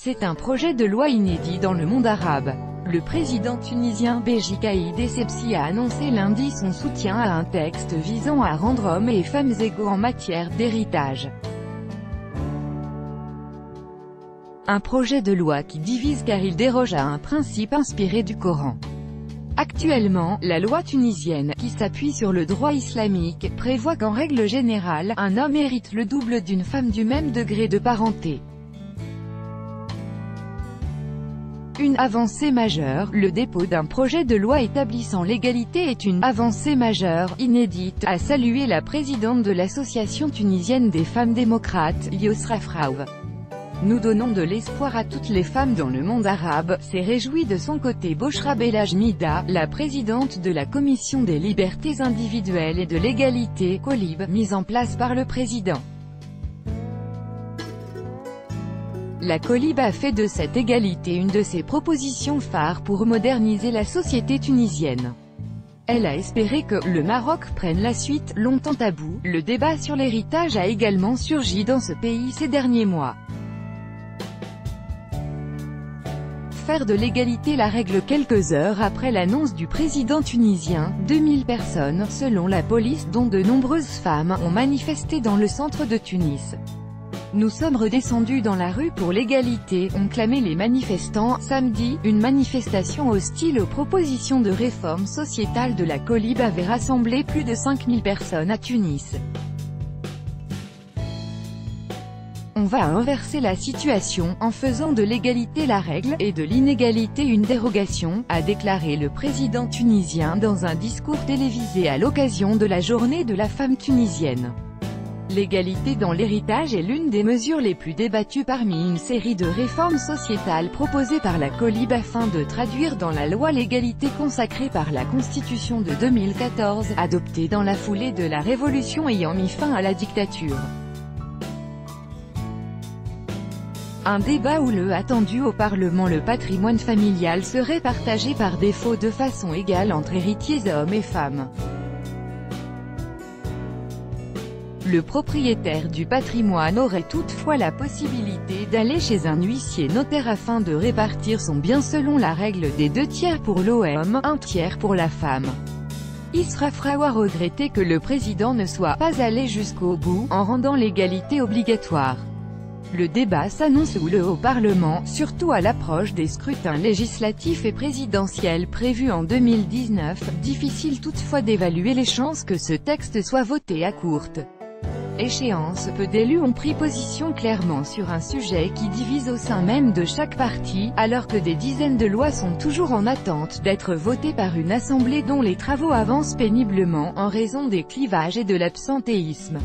C'est un projet de loi inédit dans le monde arabe. Le président tunisien Béji Caïd Essebsi a annoncé lundi son soutien à un texte visant à rendre hommes et femmes égaux en matière d'héritage. Un projet de loi qui divise car il déroge à un principe inspiré du Coran. Actuellement, la loi tunisienne, qui s'appuie sur le droit islamique, prévoit qu'en règle générale, un homme hérite le double d'une femme du même degré de parenté. Une avancée majeure, le dépôt d'un projet de loi établissant l'égalité est une avancée majeure, inédite, a salué la présidente de l'Association tunisienne des femmes démocrates, Yousra Fraouf. Nous donnons de l'espoir à toutes les femmes dans le monde arabe, s'est réjouie de son côté Bochra Belhajmida, la présidente de la Commission des libertés individuelles et de l'égalité, COLIB, mise en place par le président. La COLIB a fait de cette égalité une de ses propositions phares pour moderniser la société tunisienne. Elle a espéré que le Maroc prenne la suite. Longtemps tabou, le débat sur l'héritage a également surgi dans ce pays ces derniers mois. Faire de l'égalité la règle quelques heures après l'annonce du président tunisien, 2000 personnes, selon la police, dont de nombreuses femmes, ont manifesté dans le centre de Tunis. Nous sommes redescendus dans la rue pour l'égalité, ont clamé les manifestants. Samedi, une manifestation hostile aux propositions de réforme sociétale de la COLIB avait rassemblé plus de 5000 personnes à Tunis. On va inverser la situation, en faisant de l'égalité la règle, et de l'inégalité une dérogation, a déclaré le président tunisien dans un discours télévisé à l'occasion de la journée de la femme tunisienne. L'égalité dans l'héritage est l'une des mesures les plus débattues parmi une série de réformes sociétales proposées par la COLIB afin de traduire dans la loi l'égalité consacrée par la Constitution de 2014, adoptée dans la foulée de la révolution ayant mis fin à la dictature. Un débat houleux attendu au Parlement. Le patrimoine familial serait partagé par défaut de façon égale entre héritiers hommes et femmes. Le propriétaire du patrimoine aurait toutefois la possibilité d'aller chez un huissier notaire afin de répartir son bien selon la règle des 2 tiers pour l'homme, 1 tiers pour la femme. Yousra Fraouf a regretté que le président ne soit pas allé jusqu'au bout, en rendant l'égalité obligatoire. Le débat s'annonce houleux au Parlement, surtout à l'approche des scrutins législatifs et présidentiels prévus en 2019, difficile toutefois d'évaluer les chances que ce texte soit voté à courte échéance. Peu d'élus ont pris position clairement sur un sujet qui divise au sein même de chaque parti, alors que des dizaines de lois sont toujours en attente d'être votées par une assemblée dont les travaux avancent péniblement, en raison des clivages et de l'absentéisme.